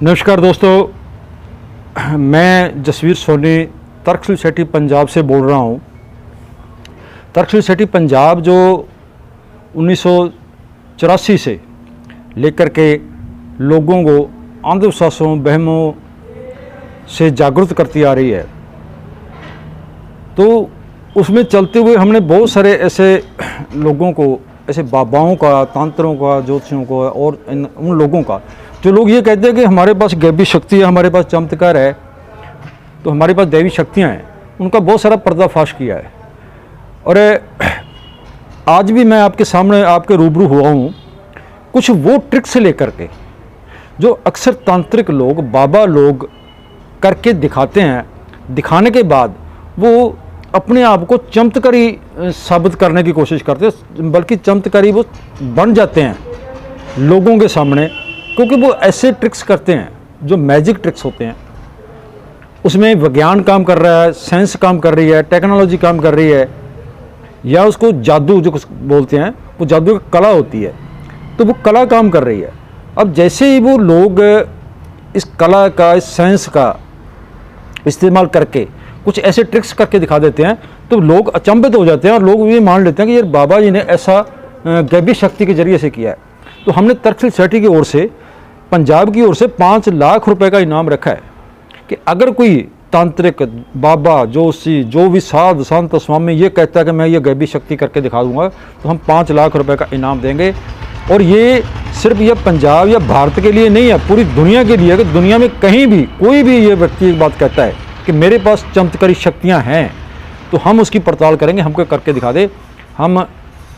नमस्कार दोस्तों, मैं जसवीर सोनी तर्कशील सोसाइटी पंजाब से बोल रहा हूँ। तर्कशील सोसाइटी पंजाब जो 1984 से लेकर के लोगों को अंधविश्वासों वहमों से जागरूक करती आ रही है, तो उसमें चलते हुए हमने बहुत सारे ऐसे लोगों को, ऐसे बाबाओं का, तांत्रों का, ज्योतिषियों को और उन लोगों का जो लोग ये कहते हैं कि हमारे पास गैबी शक्ति है, हमारे पास चमत्कार है, तो हमारे पास दैवी शक्तियाँ हैं, उनका बहुत सारा पर्दाफाश किया है। और आज भी मैं आपके सामने आपके रूबरू हुआ हूँ कुछ वो ट्रिक्स लेकर के जो अक्सर तांत्रिक लोग, बाबा लोग करके दिखाते हैं। दिखाने के बाद वो अपने आप को चमत्कारी साबित करने की कोशिश करते हैं, बल्कि चमत्कारी वो बन जाते हैं लोगों के सामने, क्योंकि वो ऐसे ट्रिक्स करते हैं जो मैजिक ट्रिक्स होते हैं। उसमें विज्ञान काम कर रहा है, साइंस काम कर रही है, टेक्नोलॉजी काम कर रही है, या उसको जादू जो कुछ बोलते हैं, वो जादू की कला होती है, तो वो कला काम कर रही है। अब जैसे ही वो लोग इस कला का, इस साइंस का इस्तेमाल करके कुछ ऐसे ट्रिक्स करके दिखा देते हैं, तो लोग अचंभित हो जाते हैं और लोग ये मान लेते हैं कि यार बाबा जी ने ऐसा गैबी शक्ति के जरिए से किया है। तो हमने तर्कशील सोसाइटी की ओर से, पंजाब की ओर से 5 लाख रुपए का इनाम रखा है कि अगर कोई तांत्रिक, बाबा, जोशी, जो भी साध संत स्वामी ये कहता है कि मैं ये गैबी शक्ति करके दिखा दूंगा, तो हम 5 लाख रुपए का इनाम देंगे। और ये सिर्फ ये पंजाब या भारत के लिए नहीं है, पूरी दुनिया के लिए। कि दुनिया में कहीं भी कोई भी ये व्यक्ति एक बात कहता है कि मेरे पास चमत्कारी शक्तियाँ हैं, तो हम उसकी पड़ताल करेंगे, हमको करके दिखा दे, हम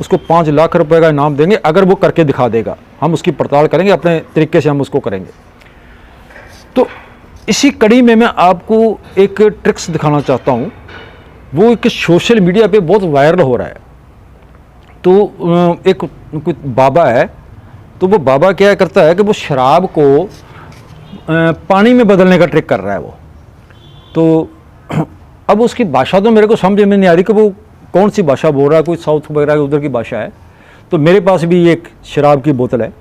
उसको 5 लाख रुपए का इनाम देंगे। अगर वो करके दिखा देगा, हम उसकी पड़ताल करेंगे, अपने तरीके से हम उसको करेंगे। तो इसी कड़ी में मैं आपको एक ट्रिक्स दिखाना चाहता हूँ। वो एक सोशल मीडिया पे बहुत वायरल हो रहा है। तो एक कुछ बाबा है, तो वो बाबा क्या करता है कि वो शराब को पानी में बदलने का ट्रिक कर रहा है वो। तो अब उसकी भाषा तो मेरे को समझ में नहीं आ रही कि वो कौन सी भाषा बोल रहा है, कोई साउथ वगैरह उधर की भाषा है। तो मेरे पास भी एक शराब की बोतल है।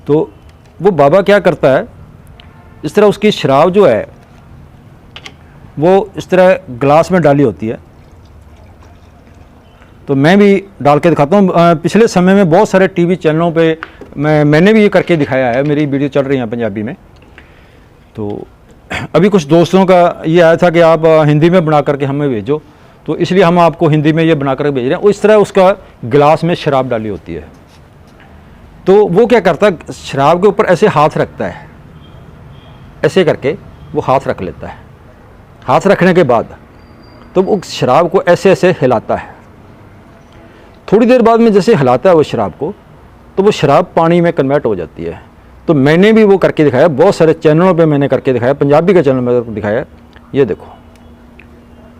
तो वो बाबा क्या करता है, इस तरह उसकी शराब जो है वो इस तरह गिलास में डाली होती है। तो मैं भी डाल के दिखाता हूँ। पिछले समय में बहुत सारे टीवी चैनलों पे मैंने भी ये करके दिखाया है, मेरी वीडियो चल रही है पंजाबी में। तो अभी कुछ दोस्तों का ये आया था कि आप हिंदी में बना करके हमें भेजो, तो इसलिए हम आपको हिंदी में ये बना कर भेज रहे हैं। इस तरह उसका गिलास में शराब डाली होती है। तो वो क्या करता है, शराब के ऊपर ऐसे हाथ रखता है, ऐसे करके वो हाथ रख लेता है। हाथ रखने के बाद तो वो शराब को ऐसे ऐसे हिलाता है। थोड़ी देर बाद में जैसे हिलाता है वो शराब को, तो वो शराब पानी में कन्वर्ट हो जाती है। तो मैंने भी वो करके दिखाया, बहुत सारे चैनलों पे मैंने करके दिखाया, पंजाबी के चैनल में दिखाया, ये देखो।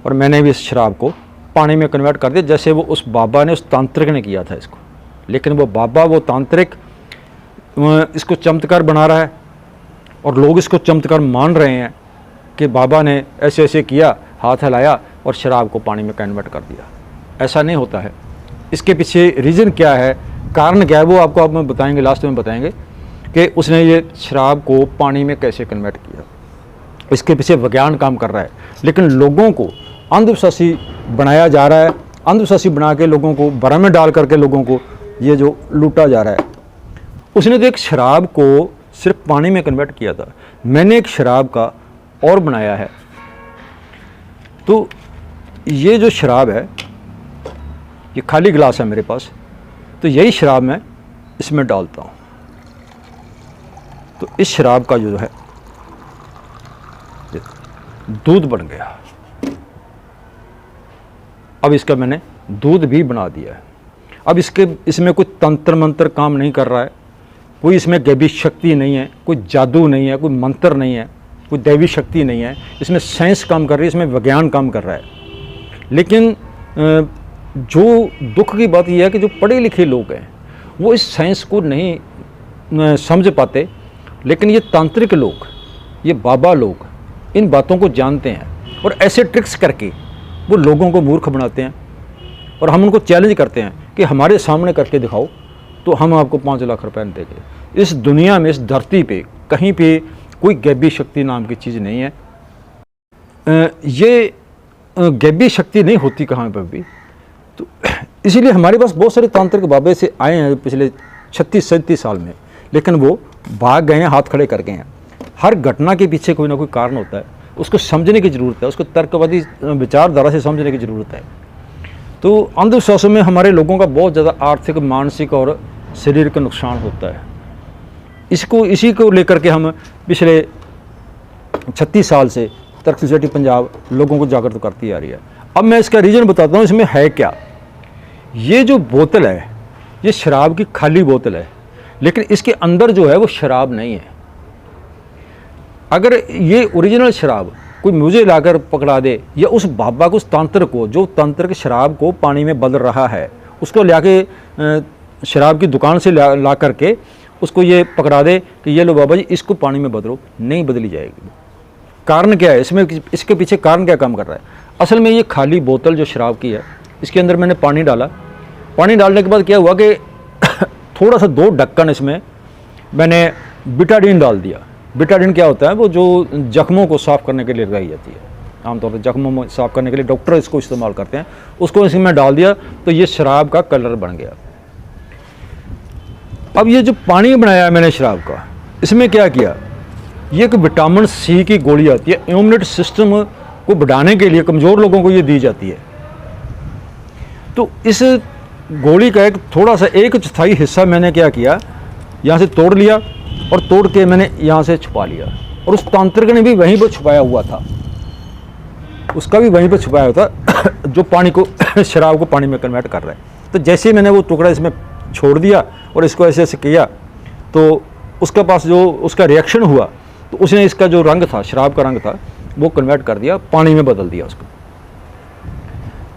और मैंने भी इस शराब को पानी में कन्वर्ट कर दिया, जैसे वो उस बाबा ने, उस तांत्रिक ने किया था इसको। लेकिन वो बाबा, वो तांत्रिक इसको चमत्कार बना रहा है और लोग इसको चमत्कार मान रहे हैं कि बाबा ने ऐसे ऐसे किया, हाथ हिलाया और शराब को पानी में कन्वर्ट कर दिया। ऐसा नहीं होता है। इसके पीछे रीज़न क्या है, कारण क्या है, वो आपको आप बताएंगे, लास्ट में बताएंगे कि उसने ये शराब को पानी में कैसे कन्वर्ट किया। इसके पीछे विज्ञान काम कर रहा है, लेकिन लोगों को अंधविश्वासी बनाया जा रहा है। अंधविश्वासी बना के लोगों को भ्रम में डाल करके लोगों को ये जो लूटा जा रहा है। उसने तो एक शराब को सिर्फ पानी में कन्वर्ट किया था, मैंने एक शराब का और बनाया है। तो ये जो शराब है, ये खाली गिलास है मेरे पास, तो यही शराब मैं इसमें डालता हूँ। तो इस शराब का जो है दूध बन गया। अब इसका मैंने दूध भी बना दिया है। अब इसमें कोई तंत्र मंत्र काम नहीं कर रहा है, कोई इसमें दैवी शक्ति नहीं है, कोई जादू नहीं है, कोई मंत्र नहीं है, कोई दैवी शक्ति नहीं है। इसमें साइंस काम कर रही है, इसमें विज्ञान काम कर रहा है। लेकिन जो दुख की बात यह है कि जो पढ़े लिखे लोग हैं वो इस साइंस को नहीं समझ पाते, लेकिन ये तांत्रिक लोग, ये बाबा लोग इन बातों को जानते हैं और ऐसे ट्रिक्स करके वो लोगों को मूर्ख बनाते हैं। और हम उनको चैलेंज करते हैं कि हमारे सामने करके दिखाओ, तो हम आपको 5 लाख रुपए देंगे। इस दुनिया में, इस धरती पे कहीं पे कोई गैबी शक्ति नाम की चीज़ नहीं है। ये गैबी शक्ति नहीं होती कहाँ पर भी। तो इसीलिए हमारे पास बहुत सारे तांत्रिक बाबे से आए हैं पिछले 36-37 साल में, लेकिन वो भाग गए हैं, हाथ खड़े कर गए हैं। हर घटना के पीछे कोई ना कोई कारण होता है, उसको समझने की ज़रूरत है, उसको तर्कवादी विचारधारा से समझने की ज़रूरत है। तो अंधविश्वासों में हमारे लोगों का बहुत ज़्यादा आर्थिक, मानसिक और शरीर का नुकसान होता है। इसी को लेकर के हम पिछले 36 साल से तर्क सोसाइटी पंजाब लोगों को जागरूक करती आ रही है। अब मैं इसका रीज़न बताता हूँ इसमें है क्या। ये जो बोतल है, ये शराब की खाली बोतल है, लेकिन इसके अंदर जो है वो शराब नहीं है। अगर ये ओरिजिनल शराब कोई मुझे लाकर पकड़ा दे, या उस बाबा को, उस तंत्र को, जो तंत्र शराब को पानी में बदल रहा है, उसको लाके शराब की दुकान से ला करके उसको ये पकड़ा दे कि ये लो बाबा जी, इसको पानी में बदलो, नहीं बदली जाएगी। कारण क्या है इसमें, इसके पीछे कारण क्या काम कर रहा है? असल में ये खाली बोतल जो शराब की है, इसके अंदर मैंने पानी डाला। पानी डालने के बाद क्या हुआ कि थोड़ा सा 2 ढक्कन इसमें मैंने बिटाडीन डाल दिया। बिटाडीन क्या होता है? वो जो जख्मों को साफ़ करने के लिए लगाई जाती है, आमतौर पर जख्मों में साफ़ करने के लिए डॉक्टर इसको इस्तेमाल करते हैं। उसको इसमें डाल दिया तो ये शराब का कलर बन गया। अब ये जो पानी बनाया है मैंने शराब का, इसमें क्या किया, ये एक विटामिन सी की गोली आती है, इम्यूनिटी सिस्टम को बढ़ाने के लिए कमज़ोर लोगों को ये दी जाती है। तो इस गोली का एक थोड़ा सा 1/4 हिस्सा मैंने क्या किया, यहाँ से तोड़ लिया और तोड़ के मैंने यहाँ से छुपा लिया। और उस तांत्रिक ने भी वहीं पर छुपाया हुआ था, उसका भी वहीं पर छुपाया हुआ था, जो पानी को शराब को पानी में कन्वर्ट कर रहा है। तो जैसे ही मैंने वो टुकड़ा इसमें छोड़ दिया और इसको ऐसे ऐसे किया, तो उसके पास जो उसका रिएक्शन हुआ, तो उसने इसका जो रंग था, शराब का रंग था, वो कन्वर्ट कर दिया, पानी में बदल दिया उसको।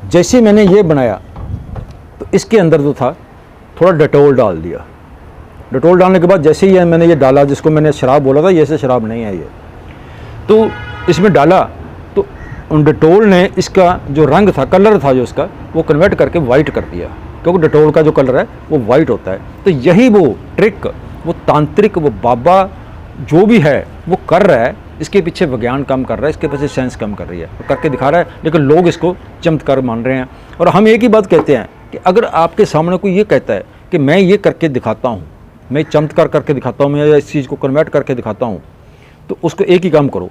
जैसे मैंने ये बनाया तो इसके अंदर जो था थोड़ा डेटोल डाल दिया। डेटोल डालने के बाद जैसे ही मैंने ये डाला, जिसको मैंने शराब बोला था, ये से शराब नहीं है ये, तो इसमें डाला तो डेटोल ने इसका जो रंग था, कलर था जो इसका, वो कन्वर्ट करके वाइट कर दिया, क्योंकि डेटोल का जो कलर है वो वाइट होता है। तो यही वो ट्रिक, वो तांत्रिक, वो बाबा जो भी है वो कर रहा है, इसके पीछे विज्ञान काम कर रहा है, इसके पीछे साइंस काम कर रही है, करके दिखा रहा है। लेकिन लोग इसको चमत्कार मान रहे हैं। और हम एक ही बात कहते हैं कि अगर आपके सामने कोई ये कहता है कि मैं ये करके दिखाता हूँ, मैं चमत्कार करके दिखाता हूँ, मैं इस चीज़ को कन्वर्ट करके दिखाता हूँ, तो उसको एक ही काम करो,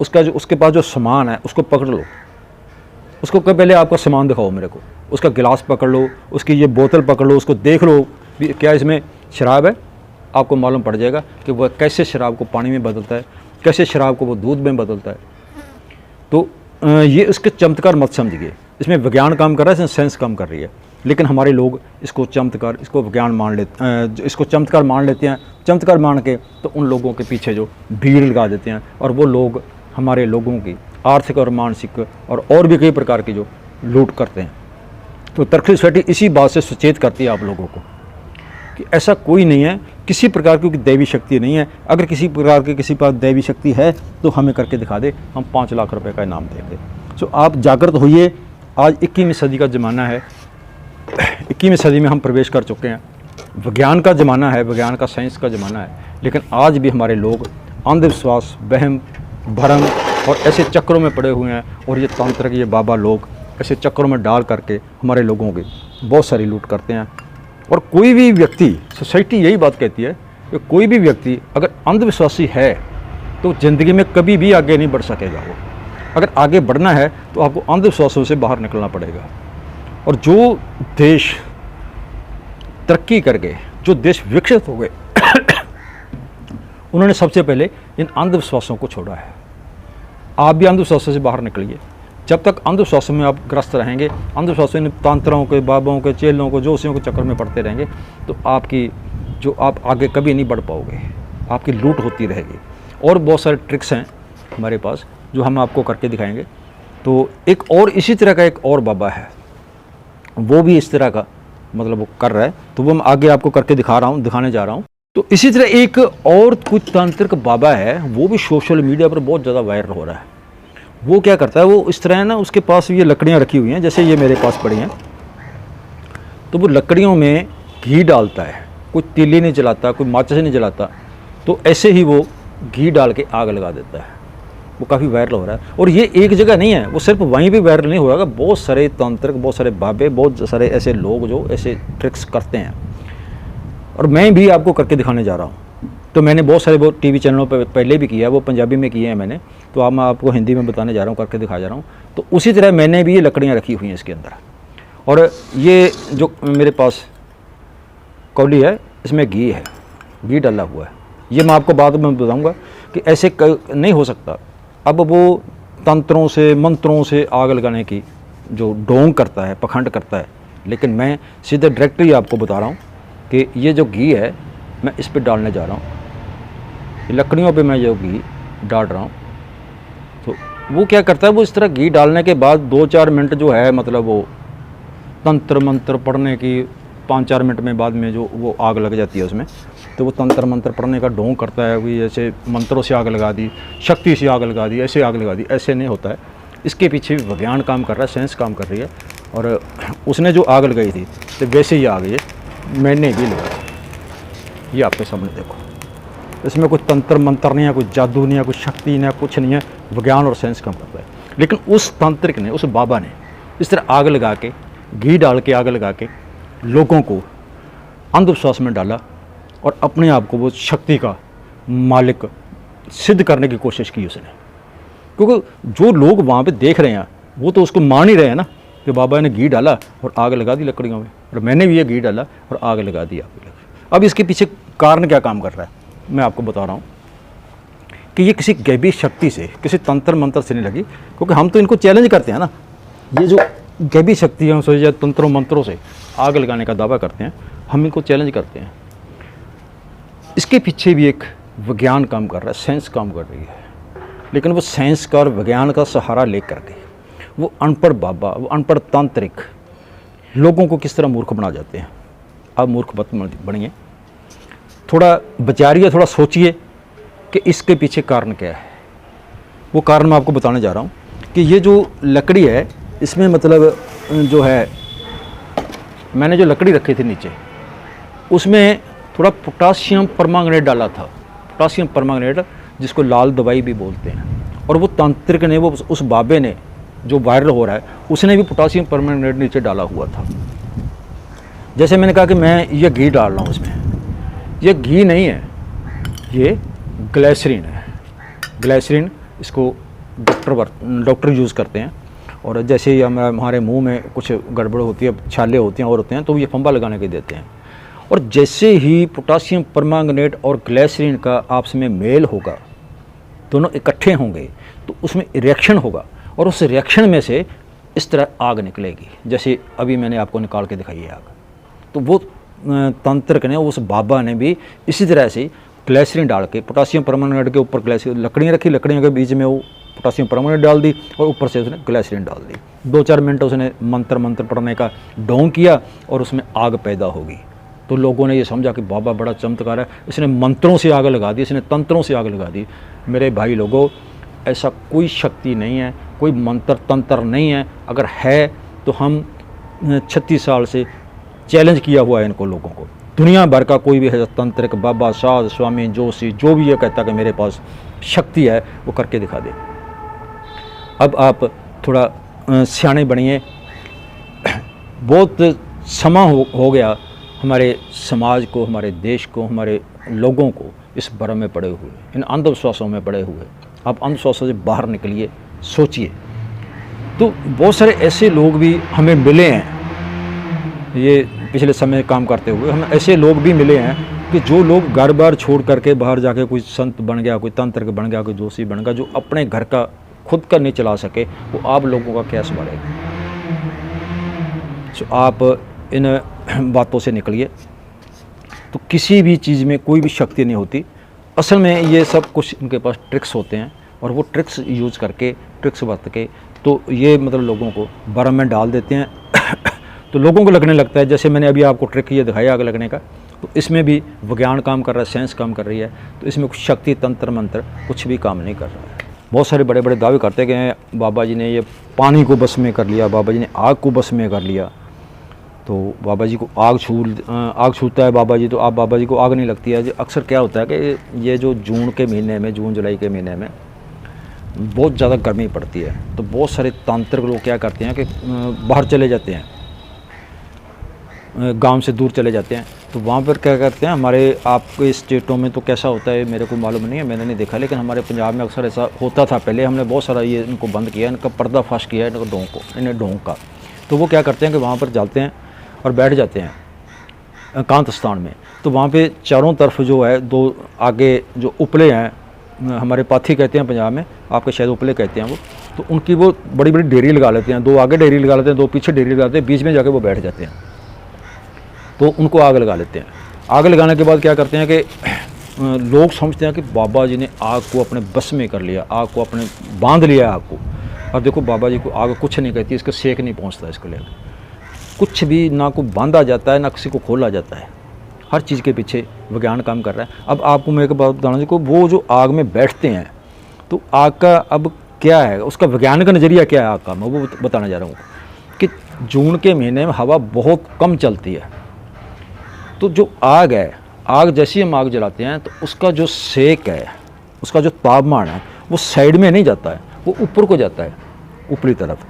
उसका जो उसके पास जो सामान है उसको पकड़ लो। उसको पहले आपका सामान दिखाओ मेरे को, उसका गिलास पकड़ लो, उसकी ये बोतल पकड़ लो, उसको देख लो क्या इसमें शराब है। आपको मालूम पड़ जाएगा कि वह कैसे शराब को पानी में बदलता है, कैसे शराब को वो दूध में बदलता है। तो ये इसके चमत्कार मत समझिए, इसमें विज्ञान काम कर रहा है, इसमें साइंस काम कर रही है। लेकिन हमारे लोग इसको चमत्कार, इसको विज्ञान मान लेते, इसको चमत्कार मान लेते हैं। चमत्कार मान के तो उन लोगों के पीछे जो भीड़ लगा देते हैं, और वो लोग हमारे लोगों की आर्थिक और मानसिक और भी कई प्रकार की जो लूट करते हैं। तो तर्क सोसाइटी इसी बात से सचेत करती है आप लोगों को कि ऐसा कोई नहीं है, किसी प्रकार की दैवी शक्ति नहीं है। अगर किसी प्रकार की किसी पास दैवी शक्ति है तो हमें करके दिखा दे, हम 5 लाख रुपए का इनाम देंगे। सो आप जागृत होइए। आज 21वीं सदी का ज़माना है, 21वीं सदी में हम प्रवेश कर चुके हैं। विज्ञान का ज़माना है, विज्ञान का, साइंस का ज़माना है। लेकिन आज भी हमारे लोग अंधविश्वास, वहम भरम और ऐसे चक्रों में पड़े हुए हैं। और ये तांत्रिक, ये बाबा लोग ऐसे चक्रों में डाल करके हमारे लोगों की बहुत सारी लूट करते हैं। और कोई भी व्यक्ति, सोसाइटी यही बात कहती है कि कोई भी व्यक्ति अगर अंधविश्वासी है तो ज़िंदगी में कभी भी आगे नहीं बढ़ सकेगा। वो अगर आगे बढ़ना है तो आपको अंधविश्वासों से बाहर निकलना पड़ेगा। और जो देश तरक्की कर गए, जो देश विकसित हो गए, उन्होंने सबसे पहले इन अंधविश्वासों को छोड़ा है। आप भी अंधविश्वासों से बाहर निकलिए। जब तक अंधविश्वासों में आप ग्रस्त रहेंगे, अंधविश्वासों इन तांत्रों के, बाबाओं के, चेलों को, जोशियों के चक्कर में पड़ते रहेंगे, तो आपकी जो आप आगे कभी नहीं बढ़ पाओगे, आपकी लूट होती रहेगी। और बहुत सारे ट्रिक्स हैं हमारे पास जो हम आपको करके दिखाएंगे। तो एक और इसी तरह का एक और बाबा है, वो भी इस तरह का मतलब वो कर रहा है, तो वो मैं आगे आपको करके दिखाने जा रहा हूँ। तो इसी तरह एक और कुछ तांत्रिक बाबा है, वो भी सोशल मीडिया पर बहुत ज़्यादा वायरल हो रहा है। वो क्या करता है, वो इस तरह है ना, उसके पास ये लकड़ियाँ रखी हुई हैं, जैसे ये मेरे पास पड़ी हैं, तो वो लकड़ियों में घी डालता है, कोई तीली नहीं जलाता, कोई माचिस नहीं जलाता। तो ऐसे ही वो घी डाल के आग लगा देता है। वो काफ़ी वायरल हो रहा है। और ये एक जगह नहीं है, वो सिर्फ वहीं पे वायरल नहीं हो रहा है, बहुत सारे तांत्रिक, बहुत सारे बाबे, बहुत सारे ऐसे लोग जो ऐसे ट्रिक्स करते हैं, और मैं भी आपको करके दिखाने जा रहा हूँ। तो मैंने बहुत सारे वो टीवी चैनलों पर पहले भी किया है, वो पंजाबी में किए हैं मैंने, तो अब मैं आपको हिंदी में बताने जा रहा हूँ, करके दिखा जा रहा हूँ। तो उसी तरह मैंने भी ये लकड़ियाँ रखी हुई हैं इसके अंदर, और ये जो मेरे पास कौली है इसमें घी है, घी डाला हुआ है। ये मैं आपको बाद में बताऊँगा कि ऐसे नहीं हो सकता। अब वो तंत्रों से, मंत्रों से आग लगाने की जो ढोंग करता है, पखंड करता है, लेकिन मैं सीधे डायरेक्टली आपको बता रहा हूँ कि ये जो घी है मैं इस पे डालने जा रहा हूँ, लकड़ियों पे मैं जो घी डाल रहा हूँ। तो वो क्या करता है, वो इस तरह घी डालने के बाद 2-4 मिनट जो है, मतलब वो तंत्र मंत्र पढ़ने की 5-4 मिनट में बाद में जो वो आग लग जाती है उसमें, तो वो तंत्र मंत्र पढ़ने का ढोंग करता है कि जैसे मंत्रों से आग लगा दी, शक्ति से आग लगा दी, ऐसे आग लगा दी। ऐसे नहीं होता है, इसके पीछे भी विज्ञान काम कर रहा है, साइंस काम कर रही है। और उसने जो आग लगाई थी तो वैसे ही आग ये मैंने भी लगाई, ये आपके सामने देखो। इसमें कोई तंत्र मंत्र नहीं है, कोई जादू नहीं है, कोई शक्ति नहीं है, कुछ नहीं है, विज्ञान और साइंस काम करता है। लेकिन उस तांत्रिक ने, उस बाबा ने इस तरह आग लगा के, घी डाल के आग लगा के लोगों को अंधविश्वास में डाला और अपने आप को वो शक्ति का मालिक सिद्ध करने की कोशिश की उसने। क्योंकि जो लोग वहाँ पे देख रहे हैं वो तो उसको मान ही रहे हैं ना कि बाबा ने घी डाला और आग लगा दी लकड़ियों में, और मैंने भी ये घी डाला और आग लगा दी। अब इसके पीछे कारण क्या काम कर रहा है मैं आपको बता रहा हूँ कि ये किसी गैबी शक्ति से, किसी तंत्र मंत्र से नहीं लगी, क्योंकि हम तो इनको चैलेंज करते हैं ना। ये जो गैबी शक्ति है या तंत्रों मंत्रों से आग लगाने का दावा करते हैं, हम इनको चैलेंज करते हैं। इसके पीछे भी एक विज्ञान काम कर रहा है, साइंस काम कर रही है। लेकिन वो साइंस का और विज्ञान का सहारा लेकर के वो अनपढ़ बाबा, वो अनपढ़ तांत्रिक लोगों को किस तरह मूर्ख बना जाते हैं। आप मूर्ख मत बनिए, थोड़ा विचारिए, थोड़ा सोचिए कि इसके पीछे कारण क्या है। वो कारण मैं आपको बताने जा रहा हूँ कि ये जो लकड़ी है इसमें मतलब जो है, मैंने जो लकड़ी रखी थी नीचे उसमें थोड़ा पोटासियम परमांगनेट डाला था। पोटासियम परमांगनेट जिसको लाल दवाई भी बोलते हैं। और वो तांत्रिक ने, वो उस बाबे ने जो वायरल हो रहा है, उसने भी पोटासियम परमांगनेट नीचे डाला हुआ था। जैसे मैंने कहा कि मैं ये घी डाल रहा हूँ इसमें, ये घी नहीं है, ये ग्लिसरीन है। ग्लिसरीन इसको डॉक्टर यूज़ करते हैं। और जैसे ही हमारे मुंह में कुछ गड़बड़ होती है, छाले होते हैं और होते हैं, तो ये फंबा लगाने के देते हैं। और जैसे ही पोटासियम परमांगनेट और ग्लिसरीन का आपस में मेल होगा, दोनों इकट्ठे होंगे, तो उसमें रिएक्शन होगा और उस रिएक्शन में से इस तरह आग निकलेगी, जैसे अभी मैंने आपको निकाल के दिखाई है आग। तो वो तांत्रिक ने, उस बाबा ने भी इसी तरह से ग्लिसरीन डाल के, पोटासियम परमांगनेट के ऊपर ग्लिसरीन, लकड़ियाँ रखी, लकड़ियों के बीच में वो पोटासियम परमांगनेट डाल दी और ऊपर से उसने ग्लिसरीन डाल दी। 2-4 मिनट उसने मंत्र पढ़ने का ढोंग किया और उसमें आग पैदा होगी। तो लोगों ने ये समझा कि बाबा बड़ा चमत्कार है, इसने मंत्रों से आग लगा दी, इसने तंत्रों से आग लगा दी। मेरे भाई लोगों, ऐसा कोई शक्ति नहीं है, कोई मंत्र तंत्र नहीं है। अगर है तो हम 36 साल से चैलेंज किया हुआ है इनको लोगों को। दुनिया भर का कोई भी है तंत्रिक, बाबा, साध, स्वामी, जोशी, जो भी ये कहता कि मेरे पास शक्ति है, वो करके दिखा दे। अब आप थोड़ा सियाने बनिए। बहुत समा हो गया हमारे समाज को, हमारे देश को, हमारे लोगों को इस भ्रम में पड़े हुए, इन अंधविश्वासों में पड़े हुए। आप अंधविश्वासों से बाहर निकलिए, सोचिए। तो बहुत सारे ऐसे लोग भी हमें मिले हैं, ये पिछले समय काम करते हुए हमें ऐसे लोग भी मिले हैं कि जो लोग घर बार छोड़ करके बाहर जाके कोई संत बन गया, कोई तंत्र बन गया, कोई जोशी बन गया, जो अपने घर का खुद का नहीं चला सके, वो आप लोगों का क्या संभालेगा। तो आप इन बातों से निकलिए। तो किसी भी चीज़ में कोई भी शक्ति नहीं होती। असल में ये सब कुछ इनके पास ट्रिक्स होते हैं, और वो ट्रिक्स यूज़ करके, ट्रिक्स बरत के, तो ये मतलब लोगों को भ्रम में डाल देते हैं। तो लोगों को लगने लगता है, जैसे मैंने अभी आपको ट्रिक ये दिखाया आग लगने का, तो इसमें भी विज्ञान काम कर रहा है, साइंस काम कर रही है। तो इसमें कुछ शक्ति तंत्र मंत्र कुछ भी काम नहीं कर रहा है। बहुत सारे बड़े बड़े दावे करते हैं कि बाबा जी ने ये पानी को बस में कर लिया, बाबा जी ने आग को बस में कर लिया। तो बाबा जी को आग छूता है बाबा जी, तो आप बाबा जी को आग नहीं लगती है। अक्सर क्या होता है कि ये जो जून के महीने में, जून जुलाई के महीने में बहुत ज़्यादा गर्मी पड़ती है, तो बहुत सारे तांत्रिक लोग क्या करते हैं कि बाहर चले जाते हैं, गांव से दूर चले जाते हैं। तो वहाँ पर क्या करते हैं, हमारे आपके स्टेटों में तो कैसा होता है मेरे को मालूम नहीं है, मैंने नहीं देखा, लेकिन हमारे पंजाब में अक्सर ऐसा होता था पहले। हमने बहुत सारा ये इनको बंद किया, इनका पर्दाफाश किया है, इन्हें ढोंग का। तो वो क्या करते हैं कि वहाँ पर जाते हैं और बैठ जाते हैं एकांत स्थान में। तो वहाँ पे चारों तरफ जो है, दो आगे जो उपले हैं, हमारे पाथी कहते हैं पंजाब में, आपके शायद उपले कहते हैं वो, तो उनकी वो बड़ी बड़ी डेरी लगा लेते हैं, दो आगे डेरी लगा लेते हैं, दो पीछे डेरी लगाते हैं, बीच में जाके वो बैठ जाते हैं। तो उनको आग लगा लेते हैं। आग लगाने के बाद क्या करते हैं कि लोग समझते हैं कि बाबा जी ने आग को अपने बस में कर लिया, आग को अपने बांध लिया आग को। और देखो बाबा जी को आग कुछ नहीं कहती, इसका सेक नहीं पहुंचता, इसको लेकर कुछ भी ना को बांधा जाता है ना किसी को खोला जाता है। हर चीज़ के पीछे विज्ञान काम कर रहा है। अब आपको मैं एक बात बताना जी को, वो जो आग में बैठते हैं तो आग का अब क्या है, उसका वैज्ञानिक नज़रिया क्या है आग का, मैं वो बताने जा रहा हूँ कि जून के महीने में हवा बहुत कम चलती है। तो जो आग है, आग जैसी हम आग जलाते हैं तो उसका जो सेक है, उसका जो तापमान है, वो साइड में नहीं जाता है, वो ऊपर को जाता है, ऊपरी तरफ।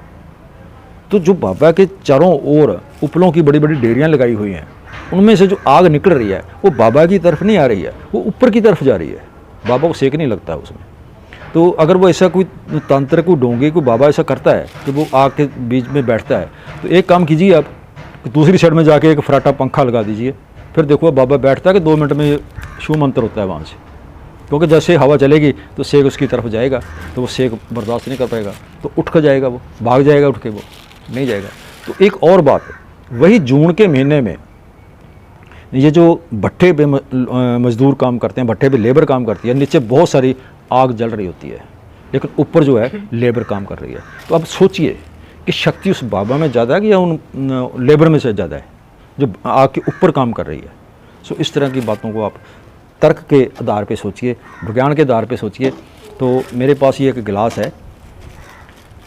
तो जो बाबा के चारों ओर उपलों की बड़ी बड़ी डेरियाँ लगाई हुई हैं, उनमें से जो आग निकल रही है वो बाबा की तरफ नहीं आ रही है, वो ऊपर की तरफ जा रही है। बाबा को सेक नहीं लगता है उसमें। तो अगर वो ऐसा कोई तांत्रिक को ढोंगे कोई बाबा ऐसा करता है कि वो आग के बीच में बैठता है, तो एक काम कीजिए आप, दूसरी साइड में जाके एक फराटा पंखा लगा दीजिए, फिर देखो बाबा बैठता है कि 2 मिनट में शू मंत्र होता है वहाँ से। क्योंकि जैसे हवा चलेगी तो सेक उसकी तरफ जाएगा, तो वो सेक बर्दाश्त नहीं कर पाएगा, तो उठ कर जाएगा, वो भाग जाएगा, उठ के वो नहीं जाएगा। तो एक और बात, वही जून के महीने में ये जो भट्ठे पे मजदूर काम करते हैं, भट्ठे पे लेबर काम करती है, नीचे बहुत सारी आग जल रही होती है, लेकिन ऊपर जो है लेबर काम कर रही है। तो अब सोचिए कि शक्ति उस बाबा में ज़्यादा है कि या उन लेबर में से ज़्यादा है जो आग के ऊपर काम कर रही है। सो इस तरह की बातों को आप तर्क के आधार पे सोचिए, विज्ञान के आधार पे सोचिए। तो मेरे पास ये एक गिलास है,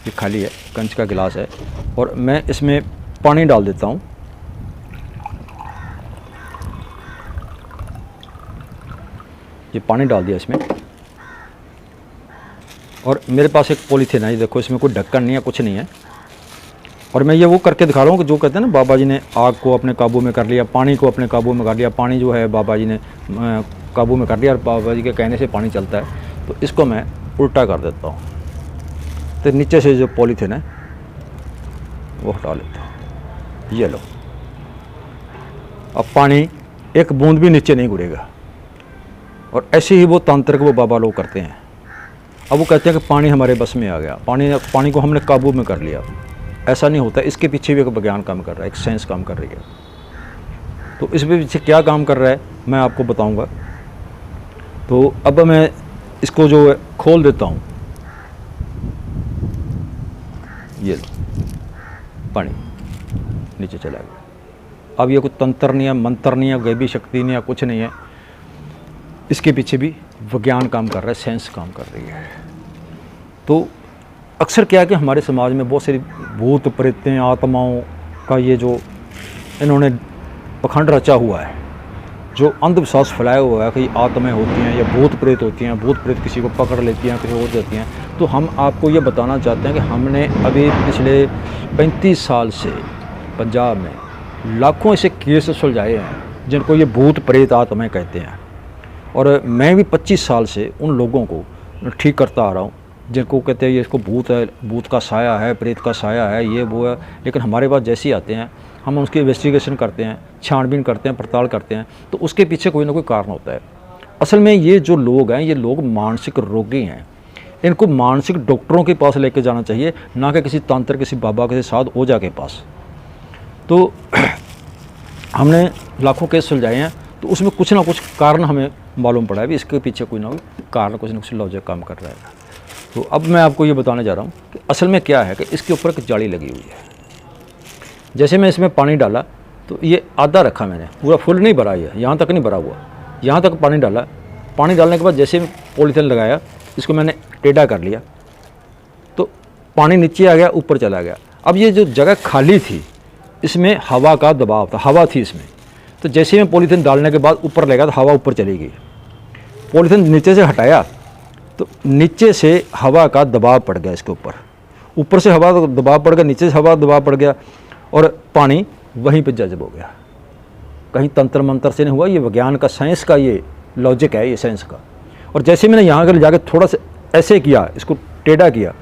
ये खाली है, कंच का गिलास है, और मैं इसमें पानी डाल देता हूँ। ये पानी डाल दिया इसमें, और मेरे पास एक पॉलीथीन है, ये देखो इसमें कोई ढक्कन नहीं है, कुछ नहीं है। और मैं ये वो करके दिखा रहा हूँ कि जो कहते हैं ना बाबा जी ने आग को अपने काबू में कर लिया, पानी को अपने काबू में कर लिया, पानी जो है बाबा जी ने काबू में कर लिया, और बाबा जी के कहने से पानी चलता है। तो इसको मैं उल्टा कर देता हूँ, तो नीचे से जो पॉलीथीन है वो हटा लेता हूँ। ये लो, अब पानी एक बूंद भी नीचे नहीं गिरेगा। और ऐसे ही वो तांत्रिक वो बाबा लोग करते हैं। अब वो कहते हैं कि पानी हमारे बस में आ गया, पानी को हमने काबू में कर लिया। ऐसा नहीं होता, इसके पीछे भी एक विज्ञान काम कर रहा है, एक साइंस काम कर रही है। तो इस पीछे क्या काम कर रहा है मैं आपको बताऊंगा। तो अब मैं इसको जो है खोल देता हूँ, ये पानी नीचे चला गया। अब ये कोई तंत्र नहीं है, मंत्र नहीं है, गैबी शक्ति नहीं है, कुछ नहीं है, इसके पीछे भी विज्ञान काम कर रहा है, साइंस काम कर रही है। तो अक्सर क्या है कि हमारे समाज में बहुत सारी भूत प्रेतें, आत्माओं का ये जो इन्होंने पखंड रचा हुआ है, जो अंधविश्वास फैलाया हुआ है कि आत्माएं होती हैं या भूत प्रेत होती हैं, भूत प्रेत किसी को पकड़ लेती हैं, किसी और जाती हैं। तो हम आपको ये बताना चाहते हैं कि हमने अभी पिछले 35 साल से पंजाब में लाखों ऐसे केस सुलझाए हैं जिनको ये भूत प्रेत आत्माएं कहते हैं। और मैं भी 25 साल से उन लोगों को ठीक करता आ रहा हूँ जिनको कहते हैं ये इसको भूत है, भूत का साया है, प्रेत का साया है, ये वो है। लेकिन हमारे पास जैसे ही आते हैं हम उसकी इन्वेस्टिगेशन करते हैं, छानबीन करते हैं, पड़ताल करते हैं, तो उसके पीछे कोई ना कोई कारण होता है। असल में ये जो लोग हैं, ये लोग मानसिक रोगी हैं। इनको मानसिक डॉक्टरों के पास लेके जाना चाहिए, ना कि किसी तांत्रिक, किसी बाबा, किसी साध ओझा के पास। तो हमने लाखों केस सुलझाए हैं, तो उसमें कुछ ना कुछ कारण हमें मालूम पड़ा है भी इसके पीछे कोई ना कोई कारण, कुछ ना कुछ लॉजिक काम कर रहा है। तो अब मैं आपको ये बताने जा रहा हूँ कि असल में क्या है कि इसके ऊपर एक जाली लगी हुई है। जैसे मैं इसमें पानी डाला तो ये आधा रखा मैंने, पूरा फुल नहीं भरा, ये यहाँ तक नहीं भरा हुआ, यहाँ तक पानी डाला। पानी डालने के बाद जैसे पॉलीथिन लगाया, इसको मैंने टेढ़ा कर लिया, तो पानी नीचे आ गया, ऊपर चला गया। अब ये जो जगह खाली थी, इसमें हवा का दबाव था, हवा थी इसमें। तो जैसे ही मैं पॉलीथीन डालने के बाद ऊपर लगा तो हवा ऊपर चली गई। पॉलीथीन नीचे से हटाया तो नीचे से हवा का दबाव पड़ गया इसके ऊपर, ऊपर से हवा का दबाव पड़ गया, नीचे से हवा का दबाव पड़ गया और पानी वहीं पे जज्ब हो गया। कहीं तंत्र मंत्र से नहीं हुआ, ये विज्ञान का, साइंस का ये लॉजिक है, ये साइंस का। और जैसे मैंने यहाँ कर जाके थोड़ा सा ऐसे किया, इसको टेढ़ा किया,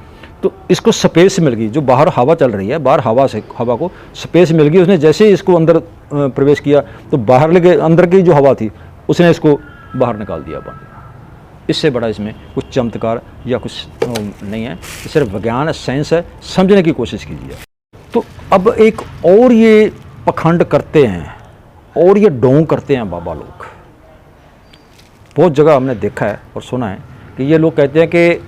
तो इसको स्पेस मिल गई। जो बाहर हवा चल रही है, बाहर हवा को स्पेस मिल गई। उसने जैसे ही इसको अंदर प्रवेश किया तो बाहर लगे, अंदर की जो हवा थी उसने इसको बाहर निकाल दिया पानी। इससे बड़ा इसमें कुछ चमत्कार या कुछ नहीं है, सिर्फ विज्ञान है, साइंस है, समझने की कोशिश कीजिए। तो अब एक और ये पखंड करते हैं और ये ढोंग करते हैं बाबा लोग। बहुत जगह हमने देखा है और सुना है कि ये लोग कहते हैं कि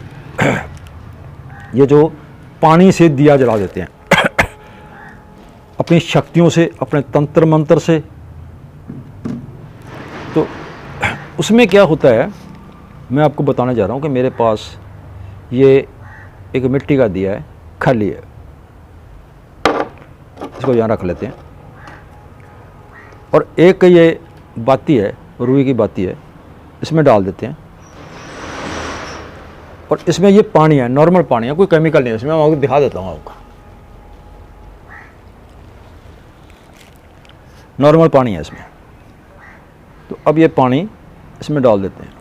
ये जो पानी से दिया जला देते हैं अपनी शक्तियों से, अपने तंत्र मंत्र से। तो उसमें क्या होता है, मैं आपको बताने जा रहा हूँ कि मेरे पास ये एक मिट्टी का दिया है, खाली है, इसको यहाँ रख लेते हैं। और एक ये बाती है, रुई की बाती है, इसमें डाल देते हैं। और इसमें ये पानी है, नॉर्मल पानी है, कोई केमिकल नहीं है इसमें। मैं आपको दिखा देता हूँ, आपको नॉर्मल पानी है इसमें। तो अब ये पानी इसमें डाल देते हैं।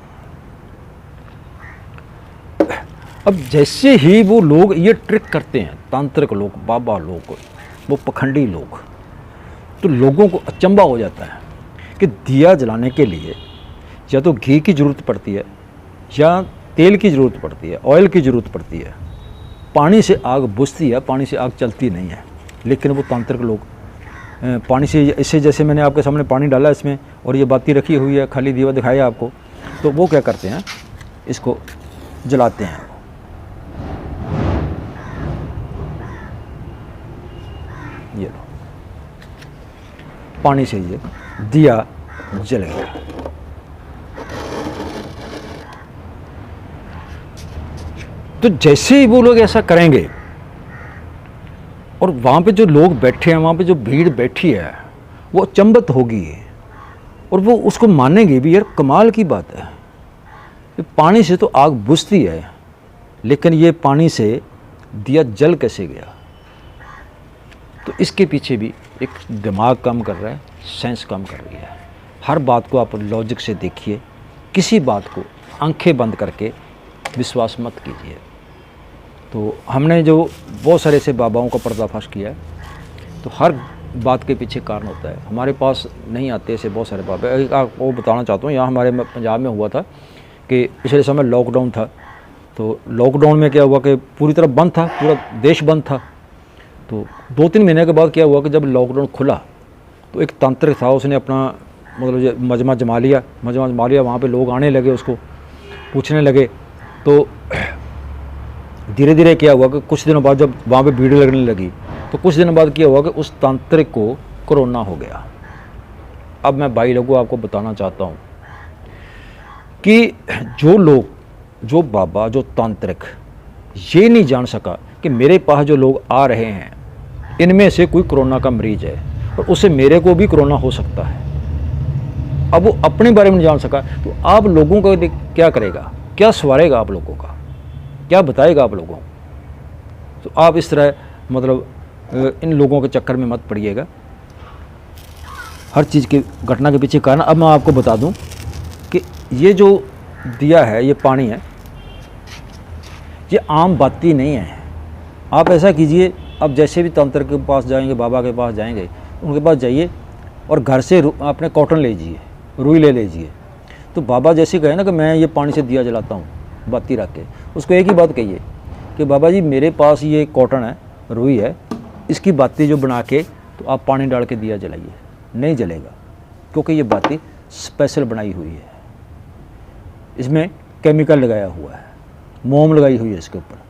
अब जैसे ही वो लोग ये ट्रिक करते हैं, तांत्रिक लोग, बाबा लोग, वो पखंडी लोग, तो लोगों को अचंभा हो जाता है कि दिया जलाने के लिए या तो घी की ज़रूरत पड़ती है, या तेल की ज़रूरत पड़ती है, ऑयल की ज़रूरत पड़ती है। पानी से आग बुझती है, पानी से आग चलती नहीं है। लेकिन वो तांत्रिक लोग पानी से, इससे जैसे मैंने आपके सामने पानी डाला इसमें और ये बाती रखी हुई है, खाली दीवा दिखाया आपको, तो वो क्या करते हैं, इसको जलाते हैं। ये लो, पानी से ये दिया जल गया। तो जैसे ही वो लोग ऐसा करेंगे और वहाँ पे जो लोग बैठे हैं, वहाँ पे जो भीड़ बैठी है, वो अचंभित होगी और वो उसको मानेंगे भी, यार कमाल की बात है, ये पानी से तो आग बुझती है, लेकिन ये पानी से दिया जल कैसे गया। तो इसके पीछे भी एक दिमाग काम कर रहा है, साइंस काम कर रही है। हर बात को आप लॉजिक से देखिए, किसी बात को आंखें बंद करके विश्वास मत कीजिए। तो हमने जो बहुत सारे ऐसे बाबाओं का पर्दाफाश किया है, तो हर बात के पीछे कारण होता है। हमारे पास नहीं आते ऐसे बहुत सारे बाबा। एक आपको बताना चाहता हूँ, यहाँ हमारे पंजाब में हुआ था कि पिछले समय लॉकडाउन था। तो लॉकडाउन में क्या हुआ कि पूरी तरह बंद था, पूरा देश बंद था। तो 2-3 महीने के बाद क्या हुआ कि जब लॉकडाउन खुला तो एक तांत्रिक था, उसने अपना मतलब मजमा जमा लिया, वहाँ पे लोग आने लगे, उसको पूछने लगे। तो धीरे धीरे क्या हुआ कि कुछ दिनों बाद जब वहाँ पे भीड़ लगने लगी, तो कुछ दिनों बाद क्या हुआ कि उस तांत्रिक को कोरोना हो गया। अब मैं भाई लोगों आपको बताना चाहता हूँ कि जो लोग, जो बाबा, जो तांत्रिक ये नहीं जान सका कि मेरे पास जो लोग आ रहे हैं इनमें से कोई कोरोना का मरीज है और उससे मेरे को भी कोरोना हो सकता है, अब वो अपने बारे में नहीं जान सका, तो आप लोगों को क्या करेगा, क्या सवारेगा आप लोगों का, क्या बताएगा आप लोगों को। तो आप इस तरह मतलब इन लोगों के चक्कर में मत पड़िएगा। हर चीज़ की घटना के पीछे कारण। अब मैं आपको बता दूं कि ये जो दिया है, ये पानी है, ये आम बाती नहीं है। आप ऐसा कीजिए, अब जैसे भी तंत्र के पास जाएंगे, बाबा के पास जाएंगे, उनके पास जाइए और घर से अपने कॉटन ले लीजिए, रुई ले लीजिए। तो बाबा जैसे कहे ना कि मैं ये पानी से दिया जलाता हूँ बाती रख के, उसको एक ही बात कहिए कि बाबा जी मेरे पास ये कॉटन है, रुई है, इसकी बाती जो बना के तो आप पानी डाल के दिया जलाइए। नहीं जलेगा, क्योंकि ये बाती स्पेशल बनाई हुई है, इसमें केमिकल लगाया हुआ है, मोम लगाई हुई है इसके ऊपर।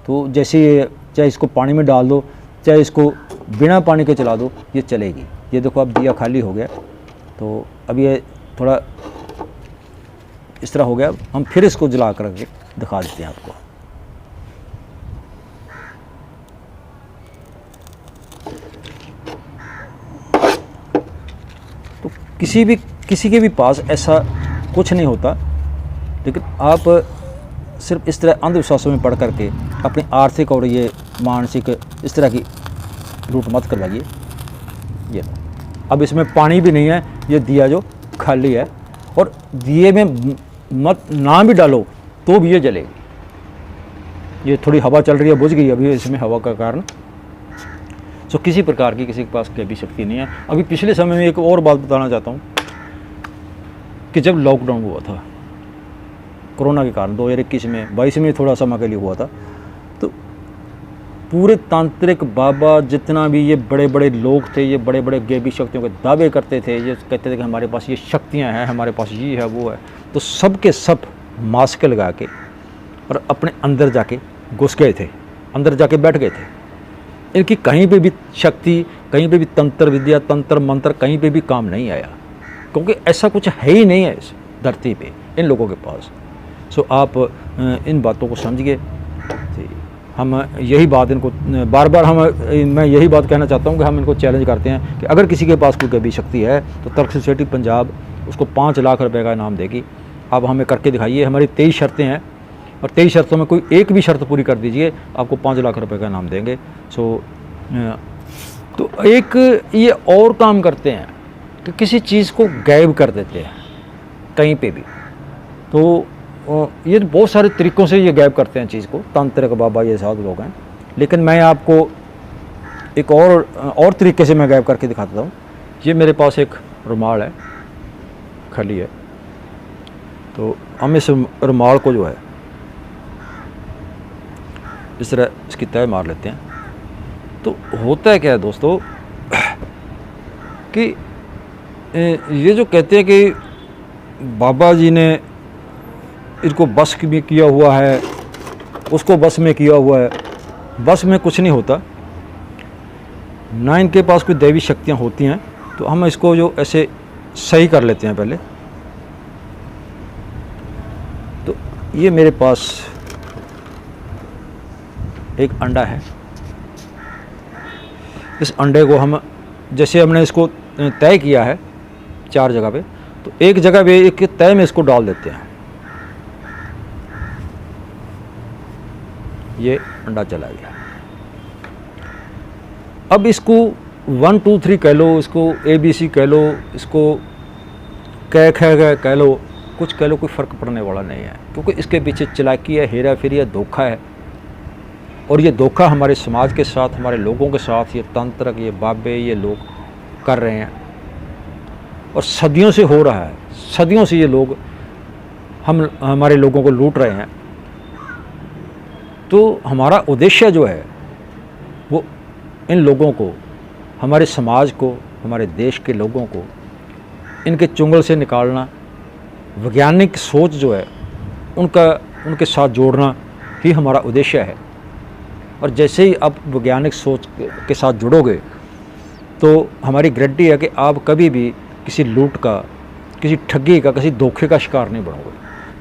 तो जैसे ये, चाहे इसको पानी में डाल दो, चाहे इसको बिना पानी के चला दो, ये चलेगी। ये देखो अब दिया खाली हो गया, तो अब ये थोड़ा इस तरह हो गया। हम फिर इसको जला कर दिखा देते हैं आपको। किसी के भी पास ऐसा कुछ नहीं होता, लेकिन आप सिर्फ इस तरह अंधविश्वासों में पढ़ करके अपनी आर्थिक और ये मानसिक इस तरह की लूट मत करवाइए। ये लो, अब इसमें पानी भी नहीं है, ये दिया जो खाली है, और दिए में मत ना भी डालो तो भी ये जलेगी। ये थोड़ी हवा चल रही है, बुझ गई अभी इसमें हवा का कारण। सो किसी प्रकार की किसी के पास दैवी शक्ति नहीं है। अभी पिछले समय में एक और बात बताना चाहता हूँ कि जब लॉकडाउन हुआ था कोरोना के कारण 2021 में 22 में थोड़ा समय के लिए हुआ था, तो पूरे तांत्रिक बाबा जितना भी ये बड़े बड़े लोग थे, ये बड़े बड़े दैवी शक्तियों के दावे करते थे, ये कहते थे कि हमारे पास ये शक्तियाँ हैं, हमारे पास ये है वो है, तो सब के सब मास्क लगा के और अपने अंदर जाके घुस गए थे, अंदर जाके बैठ गए थे। इनकी कहीं पे भी शक्ति, कहीं पे भी तंत्र विद्या, तंत्र मंत्र कहीं पे भी काम नहीं आया, क्योंकि ऐसा कुछ है ही नहीं है इस धरती पे इन लोगों के पास। सो आप इन बातों को समझिए। हम यही बात इनको बार बार मैं यही बात कहना चाहता हूँ कि हम इनको चैलेंज करते हैं कि अगर किसी के पास कोई दैवी शक्ति है तो तर्क सोसाइटी पंजाब उसको 5 लाख रुपए का इनाम देगी। आप हमें करके दिखाइए। हमारी 23 शर्तें हैं और 23 शर्तों में कोई एक भी शर्त पूरी कर दीजिए, आपको 5 लाख रुपए का इनाम देंगे। सो तो एक ये और काम करते हैं कि किसी चीज़ को गायब कर देते हैं कहीं पे भी। तो ये बहुत सारे तरीक़ों से ये गायब करते हैं चीज़ को, तांत्रिक बाबा ये साधु लोग हैं। लेकिन मैं आपको एक और तरीके से मैं गायब करके दिखाता हूँ। ये मेरे पास एक रुमाल है, खाली है, तो हम इस रुमाल को जो है इस तरह इसकी तय मार लेते हैं। तो होता है क्या है दोस्तों कि ये जो कहते हैं कि बाबा जी ने इसको बस में किया हुआ है, उसको बस में किया हुआ है, बस में कुछ नहीं होता ना। इनके पास कोई दैवी शक्तियाँ होती हैं तो हम इसको जो ऐसे सही कर लेते हैं पहले। तो ये मेरे पास एक अंडा है, इस अंडे को हम जैसे हमने इसको तय किया है 4 जगह पे, तो एक जगह पे एक तय में इसको डाल देते हैं। ये अंडा चला गया। अब इसको 1 2 3 कह लो, इसको ABC कह लो, इसको कह लो, कुछ कह लो, कोई फ़र्क पड़ने वाला नहीं है, क्योंकि इसके पीछे चालाकी है, हेरा फेरी है, धोखा है। और ये धोखा हमारे समाज के साथ, हमारे लोगों के साथ ये तंत्र, ये बाबे, ये लोग कर रहे हैं और सदियों से हो रहा है। सदियों से ये लोग हमारे लोगों को लूट रहे हैं। तो हमारा उद्देश्य जो है वो इन लोगों को, हमारे समाज को, हमारे देश के लोगों को इनके चुंगल से निकालना, वैज्ञानिक सोच जो है उनके साथ जोड़ना ही हमारा उद्देश्य है। और जैसे ही आप वैज्ञानिक सोच के साथ जुड़ोगे तो हमारी गारंटी है कि आप कभी भी किसी लूट का, किसी ठगी का, किसी धोखे का शिकार नहीं बनोगे।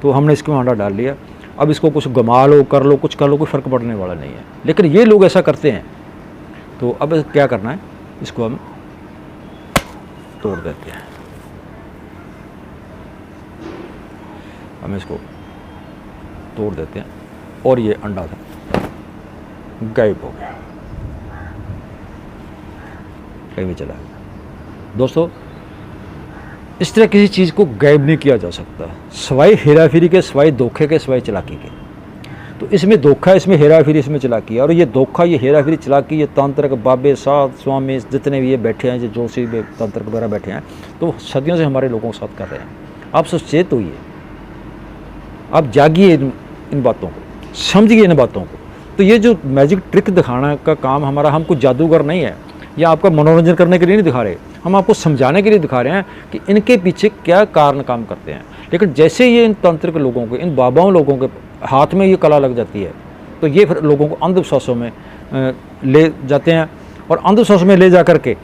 तो हमने इसको अंडा डाल लिया। अब इसको कुछ गमा लो, कर लो, कुछ कर लो, कोई फ़र्क पड़ने वाला नहीं है। लेकिन ये लोग ऐसा करते हैं। तो अब क्या करना है, इसको हम तोड़ देते हैं। हम इसको तोड़ देते हैं और ये अंडा था गायब हो गया, कहीं भी चला गया। दोस्तों, इस तरह किसी चीज़ को गायब नहीं किया जा सकता, सवाई हेराफेरी के, सवाई धोखे के, सवाई चालाकी के। तो इसमें धोखा, इसमें हेराफेरी, इसमें चालाकी है। और ये धोखा, ये हेराफेरी, चालाकी, ये तांत्रिक बाबे, साध, स्वामी, जितने भी ये बैठे हैं, जो जोशी तांत्रिक वगैरह बैठे हैं, तो सदियों से हमारे लोगों के साथ कर रहे हैं। आप सचेत होइए, आप जागिए, इन बातों को समझिए, इन बातों को। तो ये जो मैजिक ट्रिक दिखाना का काम हमारा, हम कुछ जादूगर नहीं है या आपका मनोरंजन करने के लिए नहीं दिखा रहे, हम आपको समझाने के लिए दिखा रहे हैं कि इनके पीछे क्या कारण काम करते हैं। लेकिन जैसे ये इन तांत्रिक लोगों के, इन बाबाओं लोगों के हाथ में ये कला लग जाती है, तो ये फिर लोगों को अंधविश्वासों में ले जाते हैं और अंधविश्वास में ले जा कर के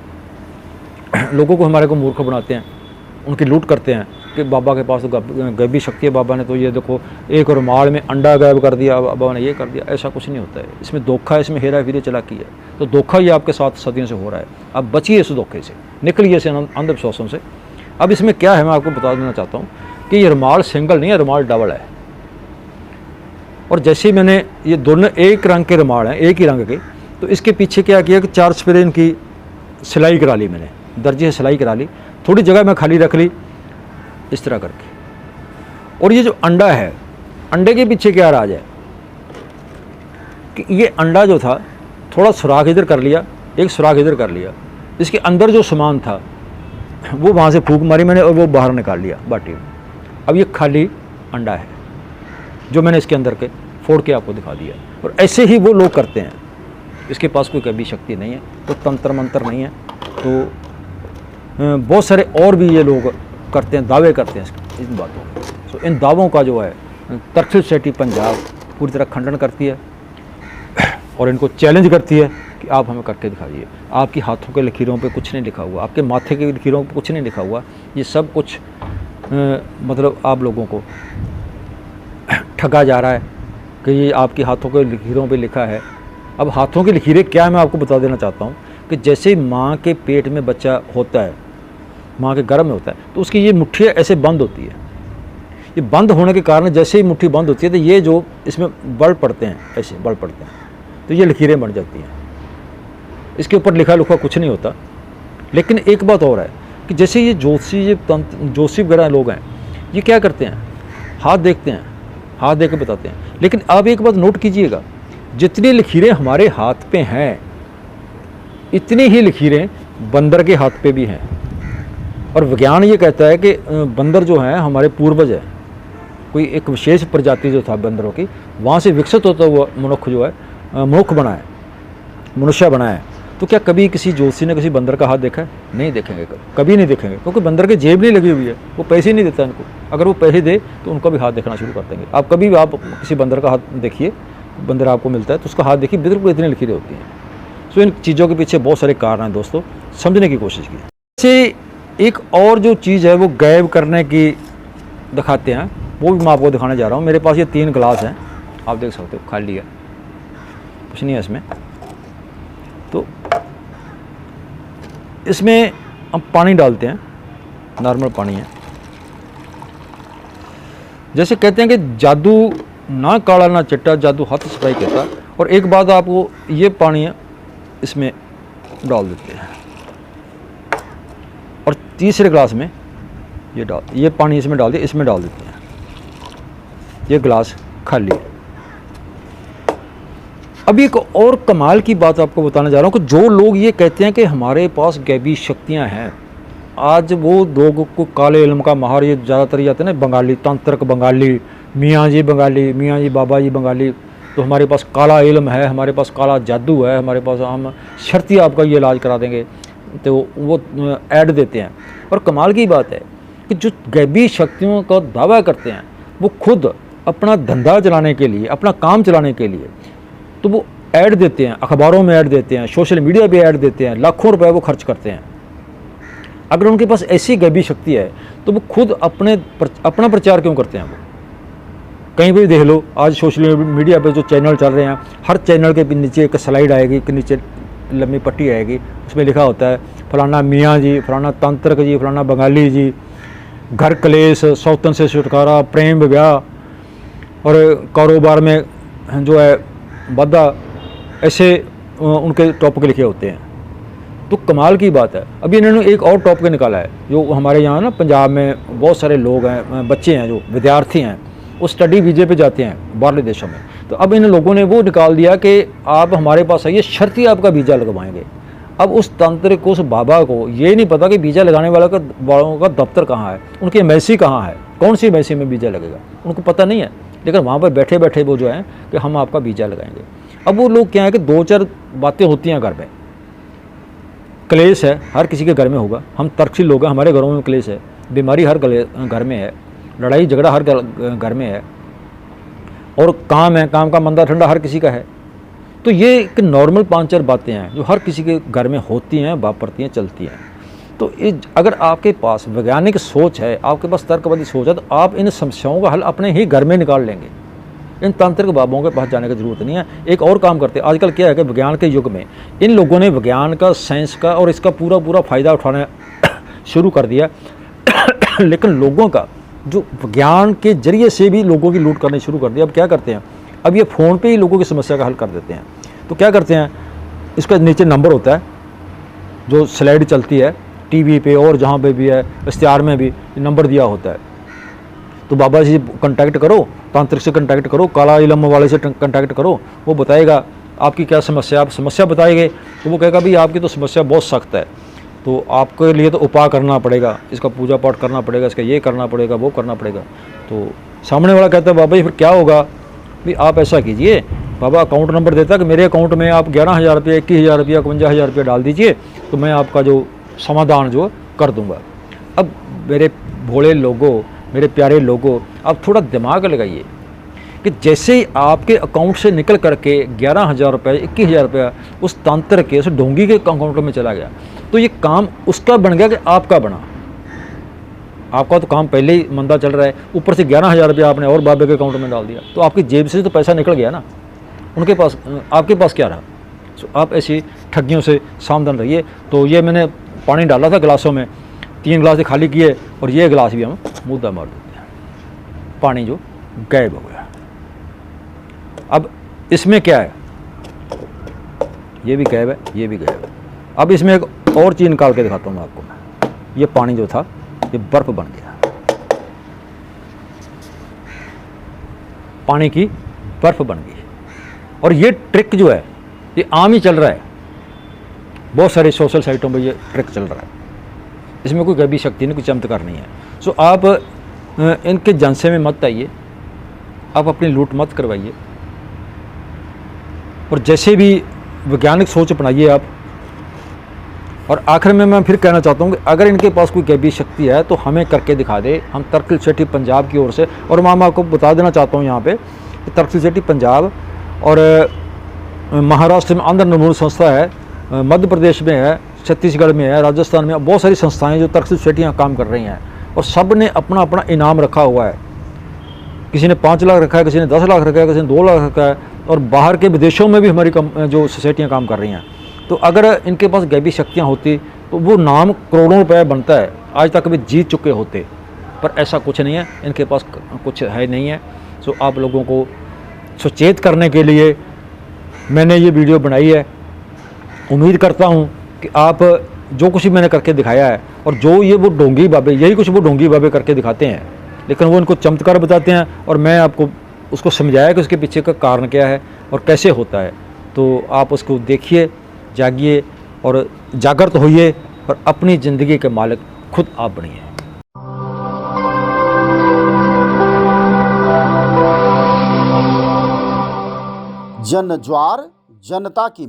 लोगों को, हमारे को मूर्ख बनाते हैं, उनकी लूट करते हैं कि बाबा के पास तो गैबी शक्ति है, बाबा ने तो ये देखो एक रुमाल में अंडा गायब कर दिया, बाबा ने ये कर दिया। ऐसा कुछ नहीं होता है, इसमें धोखा है, इसमें हेरा फेरी चालाकी है। तो धोखा ये आपके साथ सदियों से हो रहा है। आप बचिए इस धोखे से, निकलिए इस अंधविश्वासों से अब इसमें क्या है मैं आपको बता देना चाहता हूँ कि ये रुमाल सिंगल नहीं है, रुमाल डबल है। और जैसे ही मैंने ये दोनों एक रंग के रुमाल हैं, एक ही रंग के, तो इसके पीछे क्या किया कि 4 स्प्रे इनकी सिलाई करा ली मैंने, दर्जी से सिलाई करा ली, थोड़ी जगह मैं खाली रख ली इस तरह करके। और ये जो अंडा है, अंडे के पीछे क्या राज है कि ये अंडा जो था थोड़ा सुराख इधर कर लिया, एक सुराख इधर कर लिया, इसके अंदर जो सामान था वो वहाँ से फूंक मारी मैंने और वो बाहर निकाल लिया बाटी में। अब ये खाली अंडा है जो मैंने इसके अंदर के फोड़ के आपको दिखा दिया। और ऐसे ही वो लोग करते हैं, इसके पास कोई कभी शक्ति नहीं है, कोई तंत्र मंत्र नहीं है। तो बहुत सारे और भी ये लोग करते हैं, दावे करते हैं इन बातों के। तो इन दावों का जो है तक्षशिला सोसाइटी पंजाब पूरी तरह खंडन करती है और इनको चैलेंज करती है कि आप हमें करके दिखाइए। आपकी हाथों के लकीरों पे कुछ नहीं लिखा हुआ, आपके माथे के लकीरों पे कुछ नहीं लिखा हुआ, ये सब कुछ मतलब आप लोगों को ठगा जा रहा है कि ये आपकी हाथों के लकीरों पे लिखा है। अब हाथों की लकीरें क्या है मैं आपको बता देना चाहता हूँ कि जैसे ही माँ के पेट में बच्चा होता है, माँ के गर्भ में होता है, तो उसकी ये मुट्ठियाँ ऐसे बंद होती है। ये बंद होने के कारण जैसे ही मुट्ठी बंद होती है तो ये जो इसमें बल पड़ते हैं, ऐसे बल पड़ते हैं, तो ये लकीरें बन जाती हैं। इसके ऊपर लिखा लुखा कुछ नहीं होता। लेकिन एक बात और है कि जैसे ये जोशी वगैरह लोग हैं, ये क्या करते हैं, हाथ देखते हैं, हाथ देख के बताते हैं। लेकिन आप एक बात नोट कीजिएगा, जितनी लकीरें हमारे हाथ पे हैं इतनी ही लकीरें बंदर के हाथ पे भी हैं। और विज्ञान ये कहता है कि बंदर जो हैं हमारे पूर्वज है, कोई एक विशेष प्रजाति जो था बंदरों की, वहाँ से विकसित होता हुआ मनुष्य जो है मनुष्य बना है, मनुष्य बना है। तो क्या कभी किसी जोशी ने किसी बंदर का हाथ देखा है? नहीं देखेंगे, कभी नहीं देखेंगे, क्योंकि बंदर की जेब नहीं लगी हुई है, वो पैसे नहीं देता इनको। अगर वो पैसे दे तो उनका भी हाथ देखना शुरू कर देंगे। आप कभी भी आप किसी बंदर का हाथ देखिए, बंदर आपको मिलता है तो उसका हाथ देखिए, बिल्कुल इतनी लकीरें होती हैं। सो इन चीज़ों के पीछे बहुत सारे कारण हैं दोस्तों, समझने की कोशिश की। जैसे एक और जो चीज़ है वो गायब करने की दिखाते हैं, वो भी मैं आपको दिखाने जा रहा हूँ। मेरे पास ये 3 गिलास हैं, आप देख सकते हो, खाली है, कुछ नहीं है इसमें। तो इसमें हम पानी डालते हैं, नॉर्मल पानी है। जैसे कहते हैं कि जादू ना काला ना चिट्टा, जादू हाथ सफाई कहता। और एक बात आपको, ये पानी इसमें डाल देते हैं और तीसरे गिलास में ये पानी इसमें डाल दिया, इसमें डाल देते हैं। ये गिलास खाली है। अब एक और कमाल की बात आपको बताने जा रहा हूँ कि जो लोग ये कहते हैं कि हमारे पास गैबी शक्तियाँ हैं, आज वो लोगों को काले इल्म का माहर, ये ज़्यादातर ये आते हैं ना बंगाली, तांत्रिक बंगाली, मियाँ जी बंगाली, मियाँ जी बाबा जी बंगाली, तो हमारे पास काला इल्म है, हमारे पास काला जादू है, हमारे पास हम शर्ती आपका ये इलाज करा देंगे, तो वो ऐड देते हैं। और कमाल की बात है कि जो गैबी शक्तियों का दावा करते हैं वो खुद अपना धंधा चलाने के लिए, अपना काम चलाने के लिए, तो वो ऐड देते हैं, अखबारों में ऐड देते हैं, सोशल मीडिया पे ऐड देते हैं, लाखों रुपए वो खर्च करते हैं। अगर उनके पास ऐसी गैबी शक्ति है तो वो खुद अपना प्रचार क्यों करते हैं? वो कहीं भी देख लो, आज सोशल मीडिया पे जो चैनल चल रहे हैं, हर चैनल के नीचे एक स्लाइड आएगी, कि नीचे लंबी पट्टी आएगी, उसमें लिखा होता है फलाना मियाँ जी, फलाना तांत्रिक जी, फलाना बंगाली जी, घर कलेश, सौतन से छुटकारा, प्रेम विवाह और कारोबार में जो है वादा, ऐसे उनके टॉपिक लिखे होते हैं। तो कमाल की बात है, अभी इन्होंने एक और टॉपिक निकाला है, जो हमारे यहाँ ना पंजाब में बहुत सारे लोग हैं, बच्चे हैं, जो विद्यार्थी हैं, वो स्टडी वीजे पे जाते हैं बाहरले देशों में। तो अब इन लोगों ने वो निकाल दिया कि आप हमारे पास आइए, शर्ती आपका वीज़ा लगवाएंगे। अब उस तांत्रिक को, उस बाबा को ये नहीं पता कि वीज़ा लगाने वालों का दफ्तर कहाँ है, उनकी एम्बेसी कहाँ है, कौन सी एम्बेसी में वीज़ा लगेगा, उनको पता नहीं है। लेकिन वहाँ पर बैठे बैठे वो जो है कि हम आपका वीज़ा लगाएंगे। अब वो लोग क्या है कि 2-4 बातें होती हैं घर में, क्लेश है, हर किसी के घर में होगा, हम तर्कशील लोग हैं, हमारे घरों में क्लेश है, बीमारी हर घर में है, लड़ाई झगड़ा हर घर में है, और काम है, काम का मंदा ठंडा हर किसी का है। तो ये एक नॉर्मल 5-4 बातें हैं जो हर किसी के घर में होती हैं, वापरती हैं, चलती हैं। तो अगर आपके पास वैज्ञानिक सोच है, आपके पास तर्कवादी सोच है, तो आप इन समस्याओं का हल अपने ही घर में निकाल लेंगे। इन तांत्रिक बाबाओं के पास जाने की ज़रूरत नहीं है। एक और काम करते हैं, आजकल क्या है कि विज्ञान के युग में इन लोगों ने विज्ञान का, साइंस का और इसका पूरा फ़ायदा उठाना शुरू कर दिया। लेकिन लोगों का जो विज्ञान के जरिए से भी लोगों की लूट करनी शुरू कर दी। अब क्या करते हैं, अब ये फ़ोन पे ही लोगों की समस्या का हल कर देते हैं। तो क्या करते हैं, इसका नीचे नंबर होता है, जो स्लाइड चलती है टीवी पे और जहाँ पे भी है, इश्तिहार में भी नंबर दिया होता है। तो बाबा जी कांटेक्ट करो, तांत्रिक से कांटेक्ट करो, काला इलम वाले से कांटेक्ट करो, वो बताएगा आपकी क्या समस्या। आप समस्या बताएंगे तो वो कहेगा भाई आपकी तो समस्या बहुत सख्त है, तो आपके लिए तो उपाय करना पड़ेगा, इसका पूजा पाठ करना पड़ेगा, इसका ये करना पड़ेगा, वो करना पड़ेगा। तो सामने वाला कहता है बाबा जी फिर क्या होगा, भाई आप ऐसा कीजिए, बाबा अकाउंट नंबर देता है कि मेरे अकाउंट में आप 11,000 रुपये, 21,000 रुपया, 51,000 रुपया डाल दीजिए, तो मैं आपका जो समाधान जो कर दूंगा। अब मेरे भोले लोगों, मेरे प्यारे लोगों, आप थोड़ा दिमाग लगाइए कि जैसे ही आपके अकाउंट से निकल करके 11,000 रुपये, 21,000 रुपया उस तांत्र के, उस ढोंगी के अकाउंट में चला गया, तो ये काम उसका बन गया कि आपका बना। आपका तो काम पहले ही मंदा चल रहा है, ऊपर से 11,000 रुपया आपने और बाबे के अकाउंट में डाल दिया, तो आपकी जेब से तो पैसा निकल गया ना, उनके पास, आपके पास क्या रहा। तो आप ऐसी ठगियों से सावधान रहिए। तो ये मैंने पानी डाला था गिलासों में, 3 गिलास खाली किए और ये गिलास भी हम मुद्दा मार देते हैं, पानी जो गायब हो गया। अब इसमें क्या है, ये भी गायब है, ये भी गायब है। अब इसमें एक और चीज़ निकाल के दिखाता हूँ मैं आपको। मैं ये पानी जो था ये बर्फ बन गया, पानी की बर्फ बन गई। और ये ट्रिक जो है ये आम ही चल रहा है, बहुत सारे सोशल साइटों पर ये ट्रिक चल रहा है, इसमें कोई गैबी शक्ति नहीं, कोई चमत्कार नहीं है। सो आप इनके झांसे में मत आइए, आप अपनी लूट मत करवाइए, और जैसे भी वैज्ञानिक सोच अपनाइए आप। और आखिर में मैं फिर कहना चाहता हूँ कि अगर इनके पास कोई गैबी शक्ति है तो हमें करके दिखा दे। हम तर्कल सेठी पंजाब की ओर से, और मैं आपको बता देना चाहता हूँ यहाँ पे कि तर्कल सेठी पंजाब और महाराष्ट्र में आंध्र निर्मूल संस्था है, मध्य प्रदेश में है, छत्तीसगढ़ में है, राजस्थान में बहुत सारी संस्थाएं जो तर्कल सेठियाँ काम कर रही हैं, और सब ने अपना अपना इनाम रखा हुआ है। किसी ने 5 लाख रखा है, किसी ने 10 लाख रखा है, किसी ने 2 लाख रखा है, और बाहर के विदेशों में भी हमारी जो सोसाइटियाँ काम कर रही हैं। तो अगर इनके पास गैबी शक्तियाँ होती तो वो नाम करोड़ों रुपए बनता है, आज तक भी जीत चुके होते, पर ऐसा कुछ नहीं है, इनके पास कुछ है नहीं है। सो आप लोगों को सचेत करने के लिए मैंने ये वीडियो बनाई है। उम्मीद करता हूँ कि आप जो कुछ भी मैंने करके दिखाया है, और जो ये वो ढोंगी बाबे, यही कुछ वो ढोंगी बाबे करके दिखाते हैं, लेकिन वो इनको चमत्कार बताते हैं, और मैं आपको उसको समझाया कि उसके पीछे का कारण क्या है और कैसे होता है। तो आप उसको देखिए, जागिए और जागृत होइए, और अपनी ज़िंदगी के मालिक खुद आप बनिए। जन ज्वार जनता की